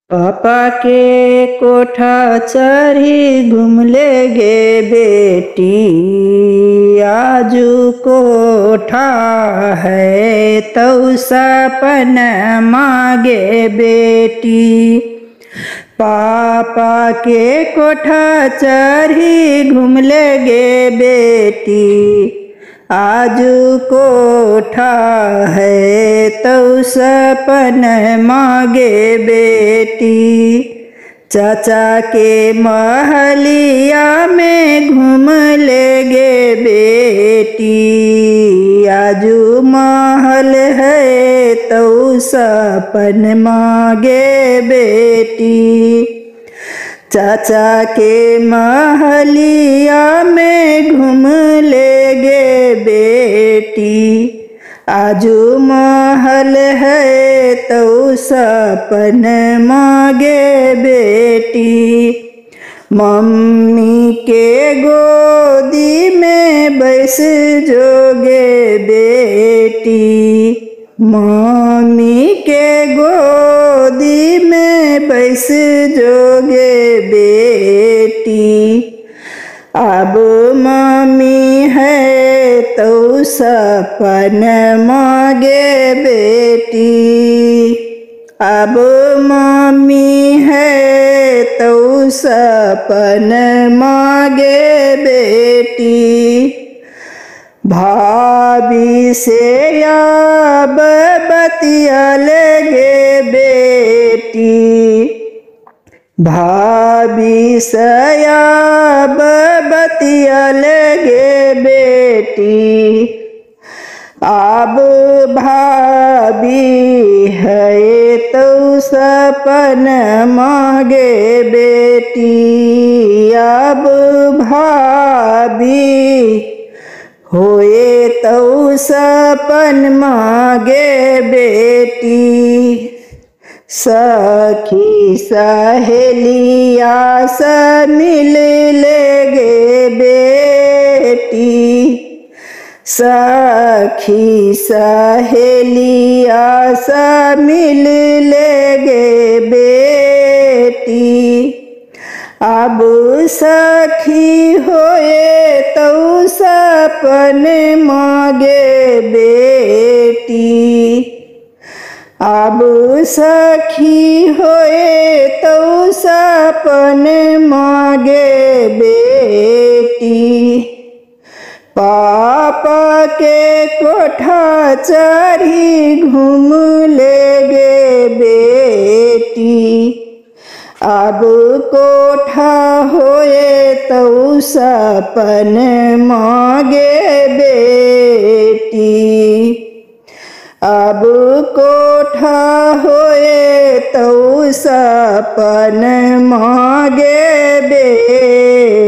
पापा के कोठा चढ़ी घूम ले गे बेटी, आजू कोठा है तो सपन मांगे बेटी। पापा के कोठा चढ़ी घूम ले गे बेटी, आजू कोठा है तो सपन मांगे बेटी। चाचा के महलिया में घूम ले गे बेटी, आजू महल है तो सपन मांगे बेटी। चाचा के महलिया में घूम ले गे बेटी, आजू महल है तो सपन मांगे बेटी। मम्मी के गोदी में बैस जोगे बेटी, मम्मी के गोदी में बैस जोगे बेटी। अब मम्मी है तो सपन मांगे बेटी, अब मम्मी है तो सपन मांगे बेटी। भाभी से अब बतिया लगे बेटी, भाभी से अब बतिया लगे बेटी। अब भाभी है तो सपन मांगे बेटी, अब भाभी होए तो सपन मांगे बेटी। सखी सहेलिया से मिल ले गे बेटी, सखी सहेलिया से मिल ले गे बेटी। अब सखी होए तो सपन मांगे बेटी, अब सखी होए तो सपन मांगे बेटी। पापा के कोठा चढ़ी घूम ले गे बेटी, अब कोठा होए तो सपन मांगे बेटी, अब कोठा होए तो सपन मांगे बेटी।